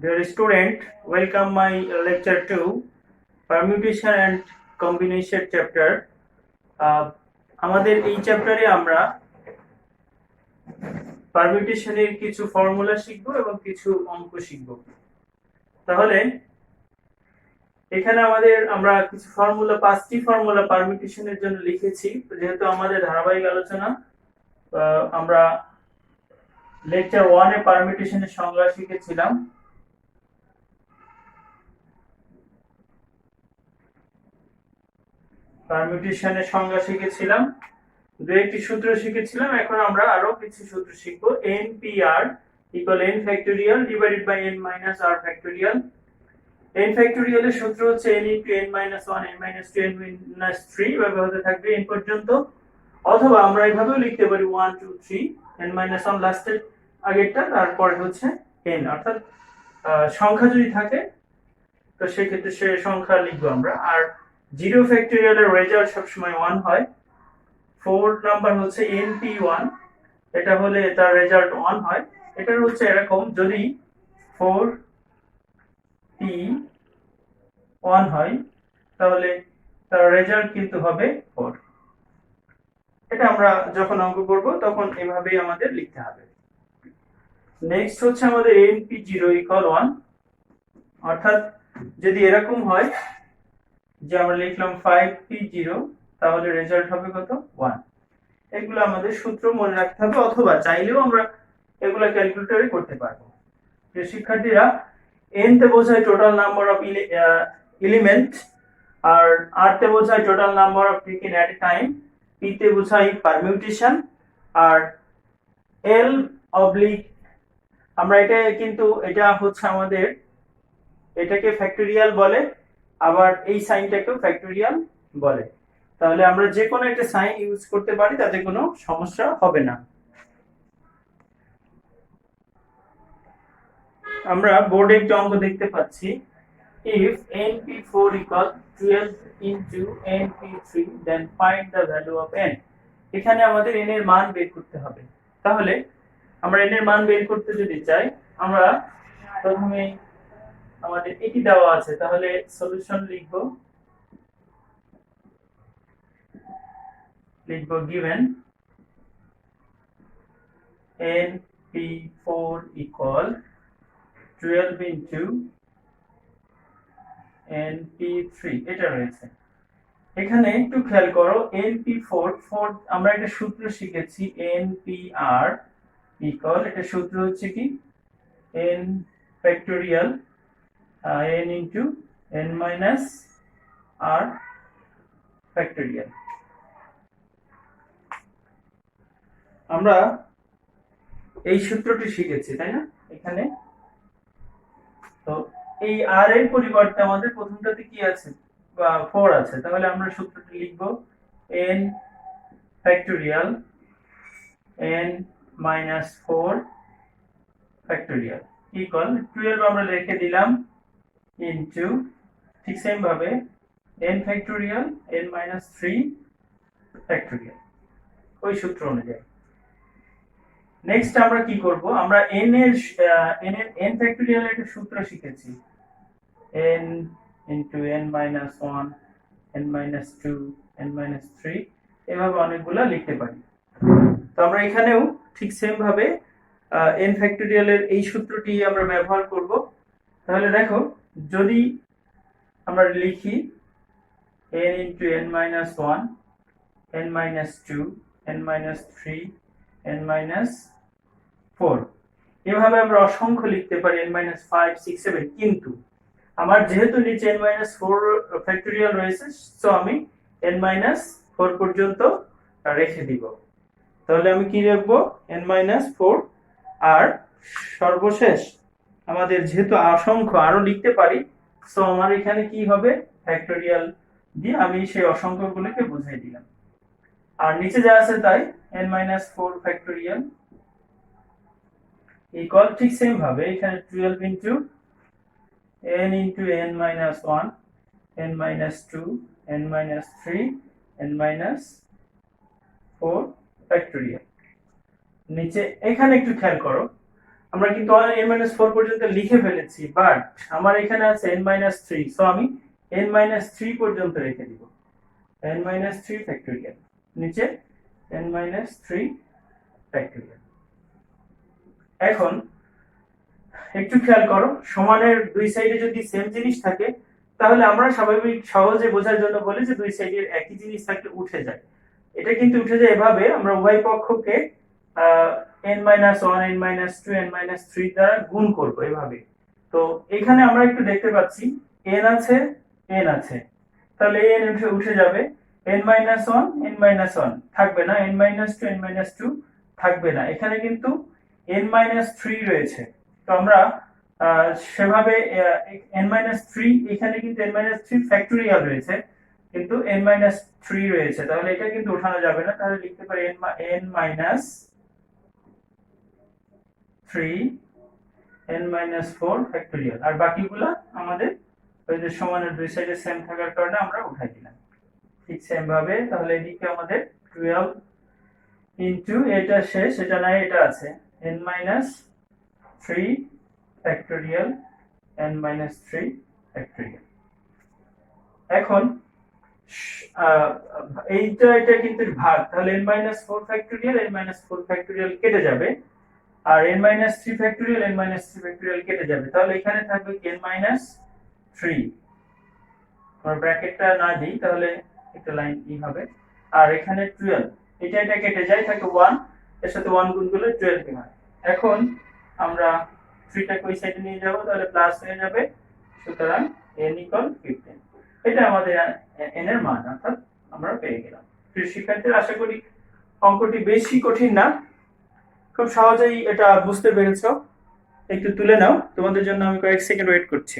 Dear student, welcome my lecture 2 permutation and combination chapter. আমাদের এই চ্যাপ্টারে আমরা পারমিউটেশনের কিছু ফর্মুলা শিখব এবং কিছু অঙ্ক শিখব। তাহলে এখানে আমরা কিছু ফর্মুলা, 5টি ফর্মুলা পারমিউটেশনের জন্য লিখেছি। যেহেতু আমাদের ধারাবাহিক আলোচনা, আমরা লেকচার 1 এ পারমিউটেশনের সংজ্ঞা শিখেছিলাম। পারমিউটেশনের সংজ্ঞা শিখেছিলাম, দুই একটি সূত্র শিখেছিলাম। এখন আমরা আরো কিছু সূত্র শিখব। npr equal n factorial divided by n minus r factorial. n factorial এর সূত্র হচ্ছে n into n minus 1 n minus 2 n minus 3 ব্যবহৃত থাকবে n পর্যন্ত, অথবা আমরা এইভাবেও লিখতে পারি 1 2 3 n minus 1 লাস্টের আগেরটা, তারপরে হচ্ছে n, অর্থাৎ সংখ্যা যদি থাকে তো সেক্ষেত্রে সে সংখ্যা লিখবো আমরা। আর 0 ফ্যাক্টোরিয়াল এর রেজাল্ট সবসময় 1 হয়। 4 নাম্বার হচ্ছে np1, এটা হলে তার রেজাল্ট 1 হয়। এটা হচ্ছে এরকম, যদি 4p1 হয় তাহলে তার রেজাল্ট কিন্তু হবে 4। এটা আমরা যখন অঙ্ক করব তখন এভাবেই আমাদের লিখতে হবে। নেক্সট হচ্ছে আমাদের np0 equal 1, অর্থাৎ যদি এরকম হয় যে আমরা লিখলাম 5p0 তাহলে রেজাল্ট হবে কত? 1। এগুলো আমাদের সূত্র মনে রাখতে হবে, অথবা চাইলেও আমরা এগুলো ক্যালকুলেটরে করতে পারবো। যে শিক্ষার্থীরা, n তে বোঝায় টোটাল নাম্বার অফ এলিমেন্ট, আর r তে বোঝায় total number of taken at a time, p তে বোঝায় পারমিউটেশন, আর l অবলিক আমরা এটা হচ্ছে আমাদের, এটাকে ফ্যাক্টোরিয়াল বলে, আবার এই সাইনটাকেও ফ্যাক্টোরিয়াল বলে। তাহলে আমরা যে কোনো একটা সাইন ইউজ করতে পারি, তাতে কোনো সমস্যা হবে না। আমরা বোর্ডে একটা অঙ্ক দেখতে পাচ্ছি, if np4 equal 12 into np3 then find the value of n. এখানে আমাদের n এর মান বের করতে হবে। তাহলে আমরা n এর মান বের করতে যদি চাই, আমরা প্রথমে আমাদের এটি দেওয়া আছে, তাহলে সলিউশন লিখব given np4 equal 12 into np3, এটা রয়েছে। এখানে একটু খেয়াল করো, np4 আমরা একটা সূত্র শিখেছি, npr equal, এটা সূত্র হচ্ছে কি n factorial n into n minus r factorial। আমরা এই সূত্রটি শিখেছি, তাই না? এখানে তো এই r এর পরিবর্তে আমাদের প্রথমটাতে কি আছে? 4 আছে। তাহলে আমরা সূত্রটি লিখব n factorial n minus 4 factorial equal 12 আমরা লিখে দিলাম into, ঠিক সেম ভাবে n factorial n minus 3 factorial, ওই সূত্র অনুযায়ী। নেক্সট আমরা কি করব, আমরা n ফ্যাক্টোরিয়াল এর সূত্র শিখেছি, n into n minus 1 n minus 2 n minus 3, এভাবে অনেকগুলা লিখতে পারি। তো আমরা এখানেও ঠিক সেম ভাবে n ফ্যাক্টোরিয়াল এর এই সূত্রটি আমরা ব্যবহার করব। তাহলে দেখো, যদি আমরা লিখি n into n minus 1 n minus 2 n minus 3 n minus 4, এভাবে আমরা অসংখ্য লিখতে পারি, n minus 5 6 7, কিন্তু আমার যেহেতু নিচে n minus 4 ফ্যাক্টোরিয়াল রয়েছে, সো আমি n minus 4 পর্যন্ত রেখে দিব। তাহলে আমি কি লিখব? n minus 4, আর সর্বশেষ আমাদের যেহেতু অসংখ্য আরো লিখতে পারি, সো আমার এখানে কি হবে, ফ্যাক্টোরিয়াল দিয়ে আমি সেই অসংখ্যগুলোকে বুঝিয়ে দিলাম। আর নিচে যা আছে তাই, n minus 4 ফ্যাক্টোরিয়াল ইকুয়াল, ঠিক সেম ভাবে এখানে 12 into n into n minus 1 n minus 2 n minus 3 n minus 4 factorial. নিচে এখানে একটু খেয়াল করো, আমরা কিন্তু n-4 পর্যন্ত লিখে ফেলেছি, বাট আমার এখানে আছে n-3, সো আমি n-3 পর্যন্ত রেখে দিব, n-3 ফ্যাক্টোরিয়াল, নিচে n-3 ফ্যাক্টোরিয়াল। এখন একটু খেয়াল করো, সমানের দুই সাইডে যদি সেম জিনিস থাকে তাহলে আমরা স্বাভাবিক সহজে বোঝার জন্য বলি যে দুই সাইডের একই জিনিস থাকলে উঠে যায়। এটা কিন্তু উঠে যায় এভাবে, আমরা উভয় পক্ষকে n-1, n-2, n-3 দ্বারা গুণ করব এভাবে। তো এখানে আমরা একটু দেখতে পাচ্ছি n আছে, n আছে, তাহলে n উঠে যাবে, n-1, n-1 থাকবে না, n-2, n-2 থাকবে না, এখানে কিন্তু n-3 রয়েছে। তো আমরা সেভাবে n-3, এখানে কিন্তু n-3 ফ্যাক্টোরিয়াল রয়েছে, কিন্তু n-3 রয়েছে, তাহলে এটা কিন্তু উঠানো যাবে না, তাহলে লিখতে পারি n-3 n-4 ফ্যাক্টোরিয়াল। আর বাকিগুলো আমাদের ওই যে সমানের দুই সাইডে সেম থাকার কারণে আমরা উঠাই দিলাম ঠিক সেম ভাবে। তাহলে এদিকে আমাদের 12 ইনটু এটা শেষ, এটা নাই, এটা আছে n-3 ফ্যাক্টোরিয়াল n-3 ফ্যাক্টোরিয়াল। এখন এটা কিন্তু ভাগ, তাহলে n-4 ফ্যাক্টোরিয়াল n-4 ফ্যাক্টোরিয়াল কেটে যাবে, আর n-3 ফ্যাক্টোরিয়াল n-3 ফ্যাক্টোরিয়াল কেটে যাবে, তাহলে এখানে থাকবে কি n-3, আমরা ব্র্যাকেটটা না দিই তাহলে একটা লাইন ই হবে, আর এখানে 12, এটা কেটে যায়, থাকে 1, এর সাথে 1 গুণ করলে 12 হয়। এখন আমরা 3 টা ওই সাইডে নিয়ে যাব, তাহলে প্লাস হয়ে যাবে, সুতরাং n = 15। এটা আমাদের n এর মান, অর্থাৎ আমরা পেয়ে গেলাম। প্রিয় শিক্ষার্থীরা, আশা করি অঙ্কটি বেশি কঠিন না, খুব সহজেই এটা বুঝতে পেরেছো। একটু তুলে নাও, তোমাদের জন্য আমি কয়েক সেকেন্ড ওয়েট করছি।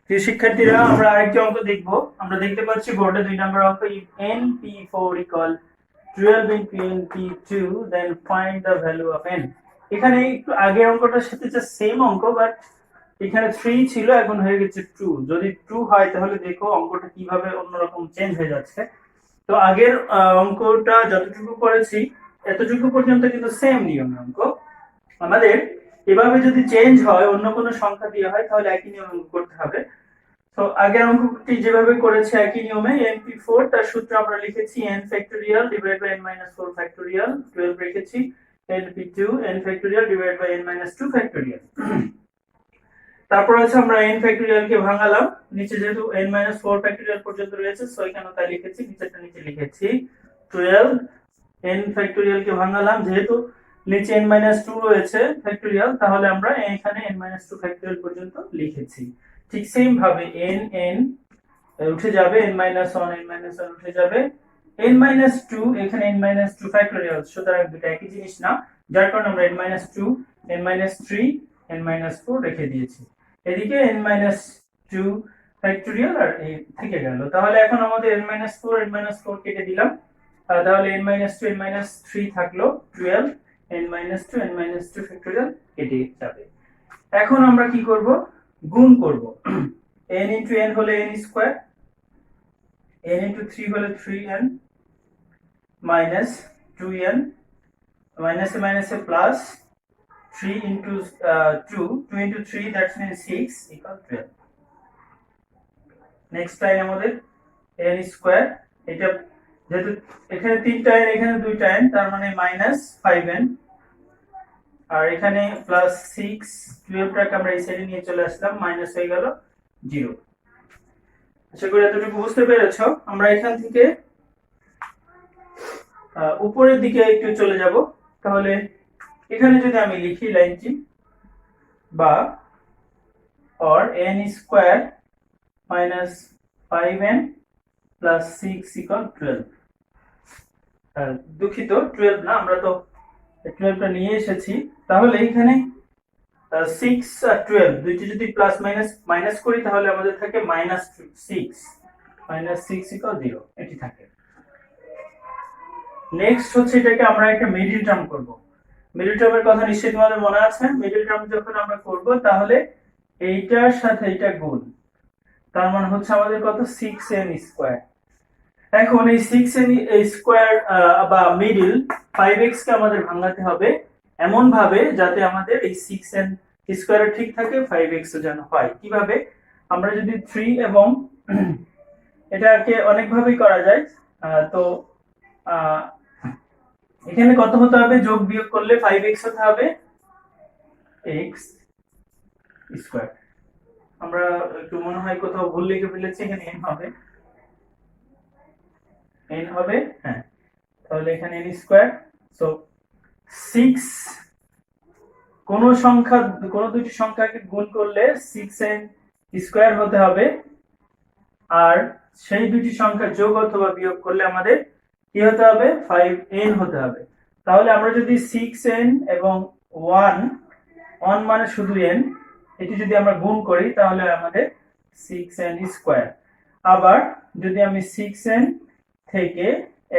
প্রিয় শিক্ষার্থীরা, আমরা আরেকটি অঙ্ক দেখব। আমরা দেখতে পাচ্ছি বোর্ডে 2 নম্বর অঙ্ক, np4 = 12 into np2 then find the value of n। এখানে একটু আগের অঙ্কটার সাথে যে সেম অঙ্ক, বাট এখানে 3 ছিল, এখন হয়ে গেছে 2। যদি 2 হয় তাহলে দেখো অঙ্কটা কিভাবে অন্যরকম চেঞ্জ হয়ে যাচ্ছে। তো আগের অঙ্কটা যতটুকু করেছি এতটুকু পর্যন্ত কিন্তু সেম নিয়মের অঙ্ক। আমাদের এভাবে যদি চেঞ্জ হয়, অন্য কোনো সংখ্যা দিয়ে হয়, তাহলে একই নিয়ম অঙ্ক করতে হবে। তো আগের অঙ্কটি যেভাবে করেছে একই নিয়মে, np4 তার সূত্র আমরা লিখেছি n factorial divide by n-4 factorial, 12 রেখেছি, np2 n factorial divide by n-2 factorial. তারপর আছে আমরা n ফ্যাক্টোরিয়াল কে ভাঙালাম, নিচে যেহেতু n-4 ফ্যাক্টোরিয়াল পর্যন্ত রয়েছে সো এখানে তাই লিখেছি, নিচেরটা নিচে লিখেছি 12 n ফ্যাক্টোরিয়াল কে ভাঙালাম, যেহেতু নিচে n-2 রয়েছে ফ্যাক্টোরিয়াল, তাহলে আমরা এখানে n-2 ফ্যাক্টোরিয়াল পর্যন্ত লিখেছি। ঠিক সেম ভাবে n উঠে যাবে, n-1 n-1 উঠে যাবে, n-2 এখানে n-2 ফ্যাক্টোরিয়াল, সুতরাং দুটো একই জিনিস না, যার কারণে আমরা n-2 n-3 n-4 রেখে দিয়েছি। এদিকে n-2 ফ্যাক্টোরিয়াল আর এই থেকে গেল। তাহলে এখন আমাদের n-4 n-4 কেটে দিলাম, তাহলে n-2 n-3 থাকলো 12, n-2 n-2 ফ্যাক্টোরিয়াল কেটে যাবে। এখন আমরা কি করব, গুণ করব। n into n হলে n স্কয়ার, n into 3 হলে 3n minus 2n minus a minus a plus 3 into 2 into 3 that means 6 equal 12। Next line আমাদের n স্কয়ার, এটা যেহেতু এখানে 3টা n এখানে 2টা n, তার মানে minus 5n, আর এখানে প্লাস 6, 12 টাকে আমরা এই সাইডে নিয়ে চলে আসলাম, মাইনাস হয়ে গেল 0। আশা করি এতটুকু বুঝতে পেরেছো। আমরা এখান থেকে উপরের দিকে একটু চলে যাব, তাহলে এখানে যদি আমি লিখি লাইনটি, বা or n square minus 5n plus 6 equal 12। দুঃখিত, 12 না, আমরা তো 12 টা নিয়ে এসেছি, তাহলে এখানে 6 আর 12 দুইটি যদি প্লাস মাইনাস করি তাহলে আমাদের থাকে -6 = 0, এটি থাকে। নেক্সট হচ্ছে এটাকে আমরা একটা মিডল টার্ম করব। মিডল টার্মের কথা নিশ্চয়ই তোমাদের মনে আছে। মিডল টার্ম যখন আমরা করব তাহলে এইটার সাথে এটা গুণ, তার মানে হচ্ছে আমাদের কত 6n স্কয়ার। এখন এই 6n স্কয়ার বা মিডল 5x কে আমাদের ভাঙাতে হবে এমন ভাবে যাতে আমাদের এই 6n স্কয়ার ঠিক থাকে 5x ও যেন হয়। কিভাবে? আমরা যদি 3 এবং এটাকে অনেক ভাবেই করা যায়। তো এখানে কত হতে হবে? যোগ বিয়োগ করলে 5x হতে হবে x স্কয়ার। আমরা একটু মনে হয় কোথাও ভুল লিখে ফেলেছি, এখানে n হবে, হ্যাঁ, তাহলে এখানে n স্কয়ার। সো 6 কোন দুটি সংখ্যাকে গুণ করলে 6n স্কয়ার হতে হবে, আর সেই দুটি সংখ্যা যোগ অথবা বিয়োগ করলে আমাদের কি হতে হবে? 5n হতে হবে। তাহলে আমরা যদি 6n এবং 1 মানে শুধু n, এটি যদি আমরা গুণ করি তাহলে আমাদের 6n স্কয়ার। আবার যদি আমি 6n থেকে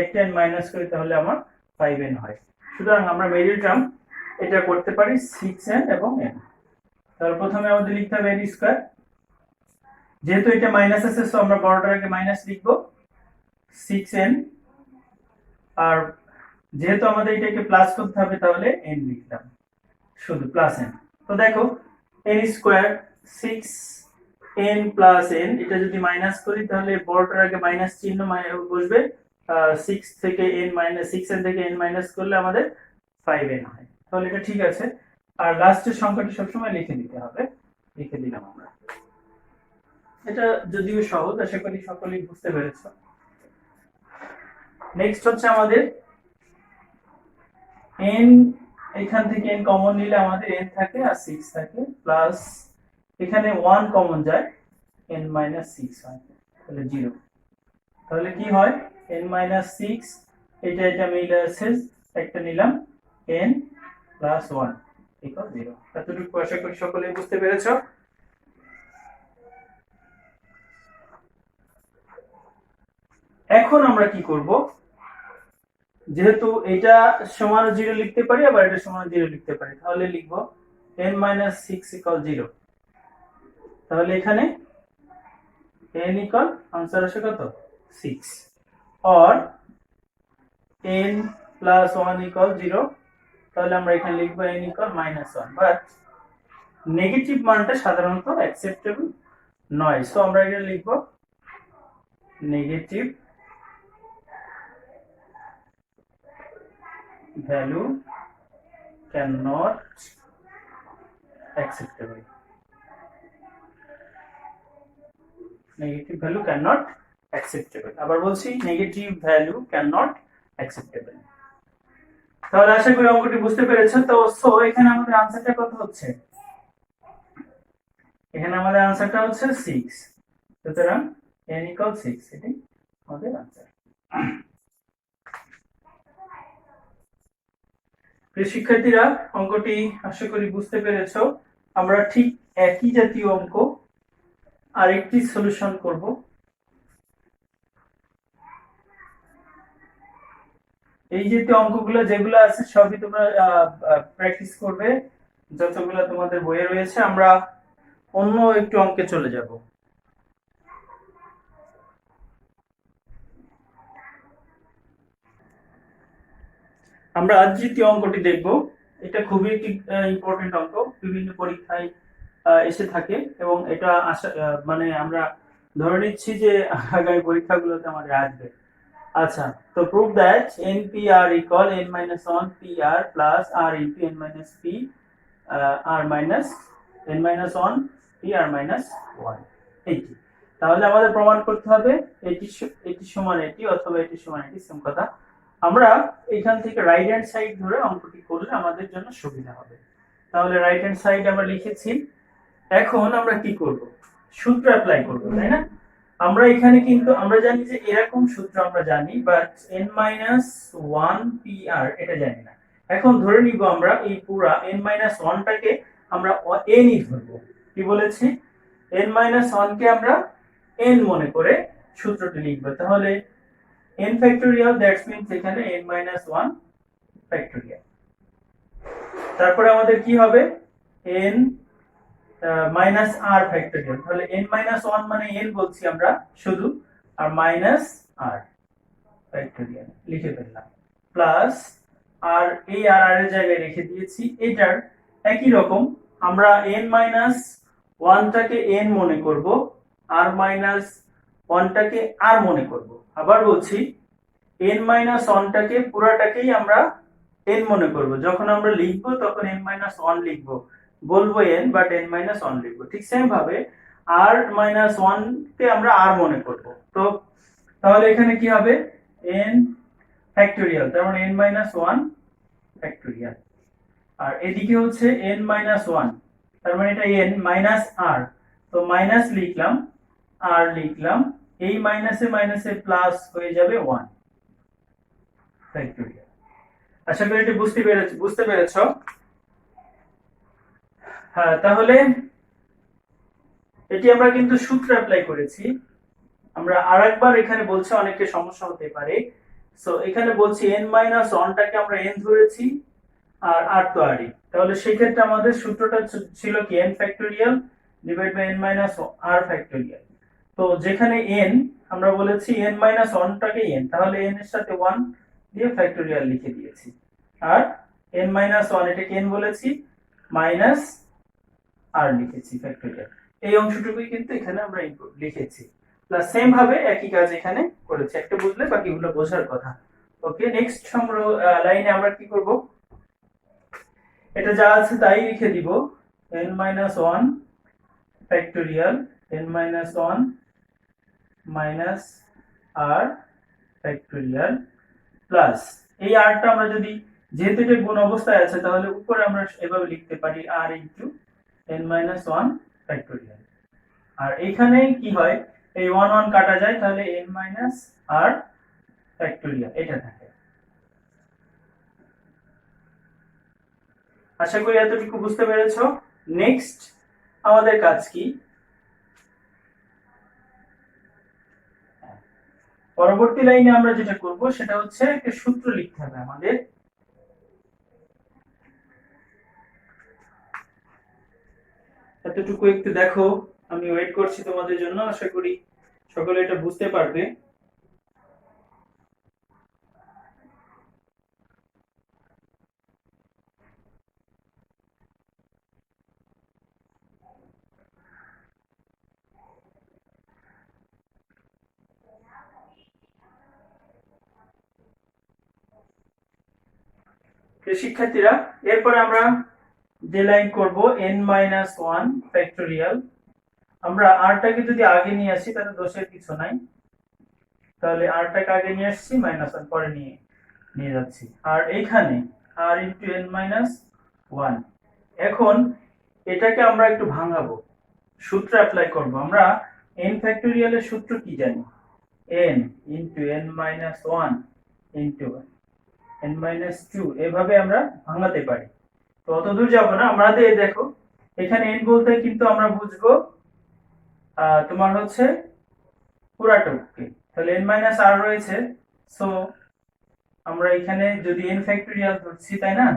একটা n মাইনাস করি তাহলে আমার 5n হয়। সুতরাং আমরা মিডল টার্ম এটা করতে পারি 6n এবং n। তাহলে প্রথমে আমাদের লিখতে হবে n স্কয়ার, যেহেতু এটা মাইনাস আছে সো আমরা বড়টার আগে মাইনাস লিখব 6n, আর যেহেতু আমাদের এটাকে প্লাস করতে হবে তাহলে n লিখলাম শুধু প্লাস n। তো দেখো n square 6n plus n, এটা যদি মাইনাস করি তাহলে বড়টার আগে মাইনাস চিহ্ন বসবে, 6 থেকে n মাইনাস 6n থেকে n মাইনাস করলে আমাদের 5n হয়। তাহলে এটা ঠিক আছে, আর লাস্টের সংখ্যাটা সবসময় লিখে দিতে হবে, লিখে দিলাম আমরা। এটা যদিও সহজ, আশা করি সকলেই বুঝতে পেরেছো। নেক্সট হচ্ছে আমাদের n, এখান থেকে n কমন নিলে আমাদের n থাকে আর 6 থাকে, প্লাস এখানে 1 কমন যায় n 6 হয়, তাহলে 0। তাহলে কি হয়? n 6, এটা মিলে আছে, একটা নিলাম n প্লাস 1 ইকুয়াল 0। এতটুকু আশা করি সকলেই বুঝতে পেরেছো। এখন আমরা কি করব? যেহেতু এটা সমান 0 লিখতে পারি, আবার এটা সমান 0 লিখতে পারি, তাহলে লিখব n 6 0। তাহলে এখানে n ইকুয়াল आंसर আসে কত? 6, और n প্লাস 1 ইকুয়াল 0। তাহলে আমরা এখানে লিখব n ইকুয়াল -1, বাট নেগেটিভ মানটা সাধারণত অ্যাকসেপ্টেবল নয়, সো আমরা এখানে লিখব negative value cannot acceptable, negative value cannot acceptable। আবার বলছি negative value cannot acceptable। তাহলে আশা করি অঙ্কটি বুঝতে পেরেছো। তো সো এখানে আমাদের आंसरটা কত হচ্ছে? এখানে আমাদের आंसरটা হচ্ছে 6, সুতরাং n = 6, এটাই আমাদের आंसर। প্রিয় শিক্ষার্থীরা, অঙ্কটি আশা করি বুঝতে পেরেছো। আমরা ঠিক একই জাতীয় অঙ্ক আরেকটি সলিউশন করব। এই জাতীয় অঙ্কগুলো যেগুলো আছে সবই তোমরা প্র্যাকটিস করবে, যতগুলো তোমাদের বইয়ে রয়েছে। আমরা অন্য একটু অঙ্কে চলে যাব। আমরা আজ দ্বিতীয় অঙ্কটি দেখব। এটা খুবই একটি ইম্পর্টেন্ট অঙ্ক, বিভিন্ন পরীক্ষায় এসে থাকে, এবং এটা মানে আমরা ধরে নিচ্ছি যে আগামী পরীক্ষাগুলোতে আমাদের আসবে। আচ্ছা, তো prove that npr equal n - 1 pr plus r into n - p r minus n - 1 pr minus 1 এইটি। তাহলে আমাদের প্রমাণ করতে হবে এটি সমান এটি অথবা এটি সমান এটি, সেম কথা। আমরা এখান থেকে রাইট হ্যান্ড সাইড ধরে অঙ্কটি করলে আমাদের জন্য সুবিধা হবে। তাহলে রাইট হ্যান্ড সাইড আমরা লিখেছি। এখন আমরা কি করব? সূত্র অ্যাপ্লাই করব, তাই না? আমরা এখানে কিন্তু আমরা জানি যে এরকম সূত্র আমরা জানি, বাট n - 1 pr এটা জানি না। এখন ধরে নিব আমরা এই পুরা n - 1 টাকে আমরা n ই ধরব। কি বলেছি? n - 1 কে আমরা n মনে করে সূত্রটি লিখব। তাহলে n ফ্যাক্টোরিয়াল, দ্যাটস মিন্স এখানে n - 1 ফ্যাক্টোরিয়াল। তারপরে আমাদের কি হবে? n মাইনাস আর ফ্যাক্টরিয়াল, তাহলে n মাইনাস ওয়ান মানে n বলছি আমরা শুধু, আর মাইনাস আর ফ্যাক্টরিয়াল লিখে ফেললাম, প্লাস আর এই আর এর জায়গায় রেখে দিয়েছি। এটার একই রকম আমরা n মাইনাস ওয়ানটাকে n মনে করব, আর মাইনাস ওয়ানটাকে আর মনে করব। আবার বলছি n মাইনাস ওয়ানটাকে পুরাটাকেই আমরা n মনে করব, যখন আমরা লিখবো তখন n মাইনাস ওয়ান লিখবো, বলবো n but n minus one লিখবো। ঠিক সেম ভাবে r মাইনাস ওয়ান কে আমরা r মনে করব। তো তাহলে এখানে কি হবে n ফ্যাক্টরিয়াল, তার মানে n মাইনাস ওয়ান ফ্যাক্টরিয়াল, আর এদিকে হচ্ছে n মাইনাস ওয়ান, তার মানে এটা n মাইনাস r, তো মাইনাস লিখলাম আর লিখলাম, এই মাইনাসে মাইনাসে প্লাস হয়ে যাবে 1 ফ্যাক্টরিয়াল। আশা করি এটা বুঝতে পেরেছো। হ্যাঁ, তাহলে এটি আমরা কিন্তু সূত্র অ্যাপ্লাই করেছি। আমরা আরেকবার এখানে বলছি, অনেকে সমস্যা হতে পারে। সো এখানে বলছি n মাইনাস ওয়ানটাকে আমরা n ধরেছি, আর r তো rই, তাহলে সেই ক্ষেত্রে আমাদের সূত্রটা ছিল কি n factorial divide by n minus r factorial. তো যেখানে n আমরা বলেছি n মাইনাস ওয়ানটাকে n, তাহলে n এর সাথে 1 দিয়ে ফ্যাক্টরিয়াল লিখে দিয়েছি, আর n মাইনাস ওয়ান এটাকে n বলেছি, মাইনাস r লিখেছি ফ্যাক্টরিয়াল। এই অংশটুকুই কিন্তু এখানে আমরা লিখেছি, প্লাস সেম ভাবে একই কাজ এখানে করেছি। একটা বুঝলে বাকিগুলো বোঝার কথা। ওকে, নেক্সট আমরা লাইনে আমরা কি করব, এটা যা আছে তাই লিখে দিব, n minus one factorial n minus one minus r factorial plus এই rটা আমরা যদি, যেহেতু এটা গুণ অবস্থায় আছে, তাহলে উপরে আমরা এভাবে লিখতে পারি r into n minus one factorial. আর এখানে কি হয়, এই 1 1 কাটা যায়, তাহলে n মাইনাস r ফ্যাক্টরিয়াল এটা থাকে। আশা করি এতটুকু বুঝতে পেরেছো। নেক্সট আমাদের কাজ কি, পরবর্তী লাইনে আমরা যেটা করব সেটা হচ্ছে একটা সূত্র লিখতে হবে আমাদের। এতটুকু একটু দেখো, আমি ওয়েট করছি তোমাদের জন্য। আশা করি সকলে এটা বুঝতে পারবে। শিক্ষার্থীরা, এরপরে আমরা যে লাইন করব n মাইনাস ওয়ান ফ্যাক্টরিয়াল, আমরা rটাকে যদি আগে নিয়ে আসি তাহলে দোষের কিছু নাই, তাহলে rটাকে আগে নিয়ে আসছি, মাইনাস ওয়ান পরে নিয়ে যাচ্ছি, আর এইখানে r into n minus one. এখন এটাকে আমরা একটু ভাঙাবো, সূত্র অ্যাপ্লাই করব। আমরা n ফ্যাক্টরিয়ালের সূত্র কি জানি, n into n minus one into n minus two, এভাবে আমরা ভাঙাতে পারি। তো অত দূর যাবো না, আমাদের দেখো এখানে n বলতে কিন্তু আমরা বুঝবো তোমার হচ্ছে পুরাটুকুকে, তাহলে n মাইনাস r রয়েছে। সো আমরা এখানে যদি n ফ্যাক্টরিয়াল ধরছি, তাই না,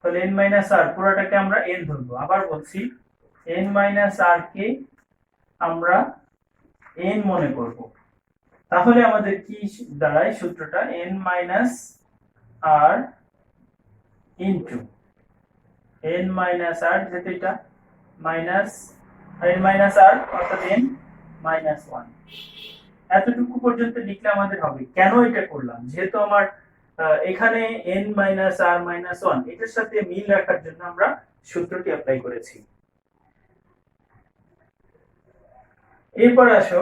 তাহলে n মাইনাস r পুরাটাকে আমরা n ধরবো। আবার বলছি n মাইনাস r কে আমরা n মনে করব, তাহলে আমাদের কি দাঁড়ায় সূত্রটা, n minus r into n minus r, যেহেতু এটা মাইনাস n মাইনাস r অর্থাৎ n মাইনাস ওয়ান। এতটুকু পর্যন্ত লিখলে আমাদের হবে। কেন এটা করলাম, যেহেতু আমার এখানে n minus r minus one, এটার সাথে মিল রাখার জন্য আমরা সূত্রটি অ্যাপ্লাই করেছি। এরপর আসো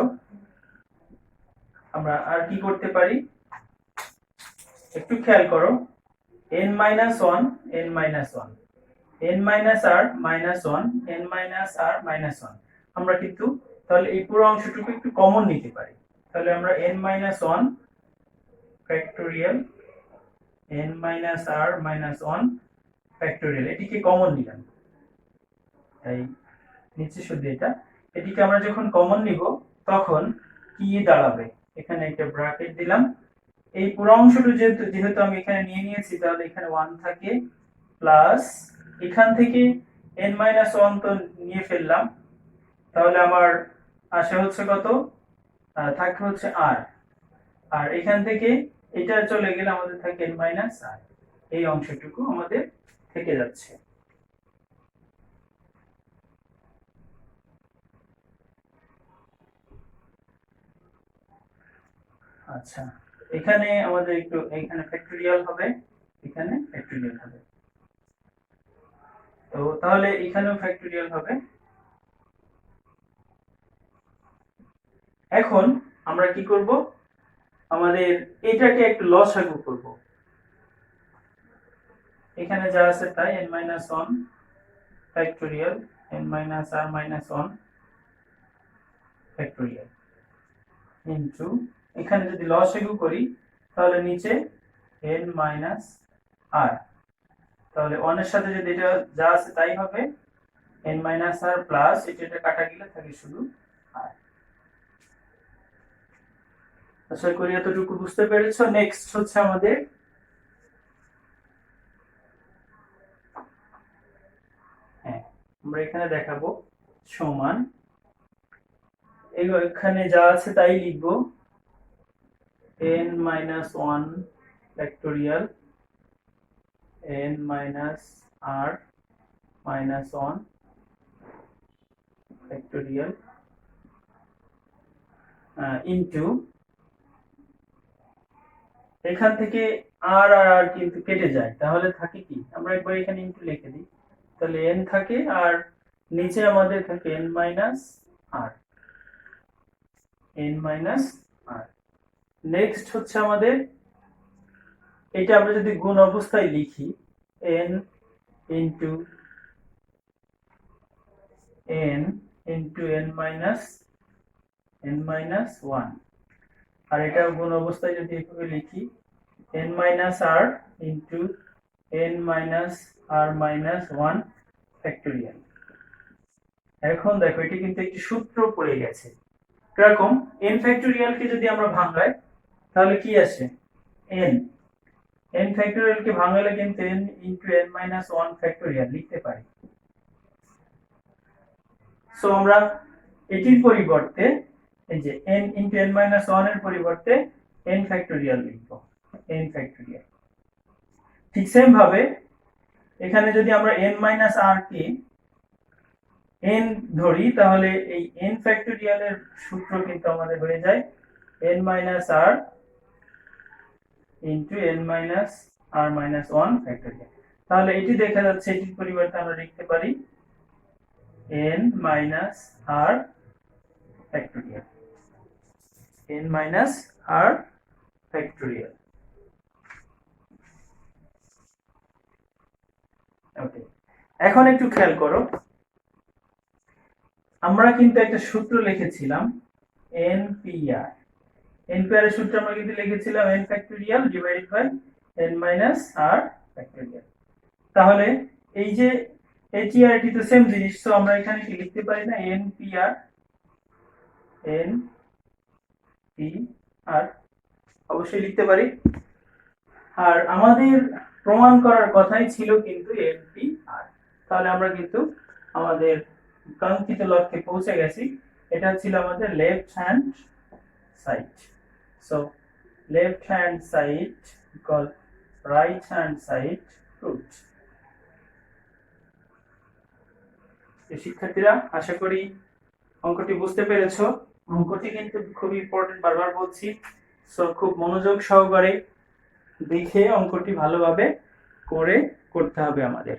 আমরা আর কি করতে পারি, একটু খেয়াল করো, n minus one n minus one, n minus r minus one, n minus r minus one, আমরা কিন্তু তাহলে এই পুরো অংশটুকু একটু কমন নিতে পারি। তাহলে আমরা n minus one factorial n minus r minus one factorial, এটিকে কমন নিলাম, এই নিচে শুধু এটিকে আমরা যখন কমন নিব তখন কি দাঁড়াবে, এখানে একটা ব্র্যাকেট দিলাম, এই পুরো অংশটুকু যেহেতু আমি এখানে নিয়ে নিয়েছি, তাহলে এখানে 1 থাকে, প্লাস এখান থেকে n-1 তো নিয়ে ফেললাম, তাহলে আমার আসে হচ্ছে কত, থাকে হচ্ছে r, আর এখান থেকে এটা চলে গেলে আমাদের থাকে n-r, এই অংশটুকু আমাদের থেকে যাচ্ছে। আচ্ছা, এখানে আমাদের একটু, এখানে ফ্যাক্টরিয়াল হবে, এখানে ফ্যাক্টরিয়াল হবে, তো তাহলে এখানেও ফ্যাক্টরিয়াল হবে। এখন আমরা কি করব, আমাদের এটাকে একটু লসাগু করব, এখানে যা আছে তাই n-1 factorial n-r-1 factorial into, এখানে যদি লসাগু করি তাহলে নিচে n-r, তাহলে 1 এর সাথে যদি এটা যা আছে তাই হবে n-r প্লাস এটা কাটা গেলে থাকে শুধু r। আশা করি এতটুকু বুঝতে পেরেছো। নেক্সট হচ্ছে আমাদের আমরা এখানে দেখাবো সমান, এখানে যা আছে তাই লিখবো n-1 factorial n-r-1 factorial into, এখান থেকে আর আর আর কিন্তু কেটে যায়, তাহলে থাকে কি, আমরা একবার এখানে ইনটু লিখে দিই, তাহলে n থাকে আর নিচে আমাদের থাকে n-r, n-r। নেক্সট হচ্ছে আমাদের এটা আমরা যদি গুণ অবস্থায় লিখি n into n into n-1, আর এটা গুণ অবস্থায় যদি এভাবে লিখি n-r ইনটু n-r-1 ফ্যাক্টরিয়াল। এখন দেখো এটি কিন্তু একটি সূত্র পড়ে গেছে, এরকম n ফ্যাক্টরিয়ালকে যদি আমরা ভাঙাই তাহলে কি আসে, n ফ্যাক্টরিয়ালকে ভাঙালে কিন্তু n ইনটু n-1 ফ্যাক্টরিয়াল লিখতে পারি। সো আমরা এটির পরিবর্তে এই যে n ইনটু n-1 এর পরিবর্তে n ফ্যাক্টরিয়াল লিখব, n ফ্যাক্টরিয়াল। ঠিক সেম ভাবে এখানে যদি আমরা n-r কে n ধরি তাহলে এই n ফ্যাক্টরিয়ালের সূত্র কিন্তু আমাদের হয়ে যায় n-r ইনটু n-r-1 ফ্যাক্টরিয়াল। তাহলে এটি দেখা যাচ্ছে, এটির পরিবর্তে আমরা লিখতে পারি n-r ফ্যাক্টরিয়াল, n-r ফ্যাক্টরিয়াল। ওকে, এখন একটু খেয়াল করো, আমরা কিন্তু একটা সূত্র লিখেছিলাম npr, npr এর সূত্র আমরা কিন্তু লিখেছিলাম n factorial divided by n-r factorial. তাহলে এই যে atr এটি তো সেম জিনিস, তো আমরা এখানে কি লিখতে পারি না npr, npr অবশ্যই লিখতে পারি। আর আমাদের প্রমাণ করার কথাই ছিল কিন্তু npr, তাহলে আমরা কিন্তু আমাদের কাঙ্ক্ষিত লক্ষ্যে পৌঁছে গেছি। এটা ছিল আমাদের left hand side, so left hand side equal right hand side root. শিক্ষার্থীরা আশা করি অঙ্কটি বুঝতে পেরেছো। অঙ্কটি কিন্তু খুবই ইম্পর্টেন্ট, বারবার বলছি, সো খুব মনোযোগ সহকারে দেখে অঙ্কটি ভালোভাবে করতে হবে আমাদের।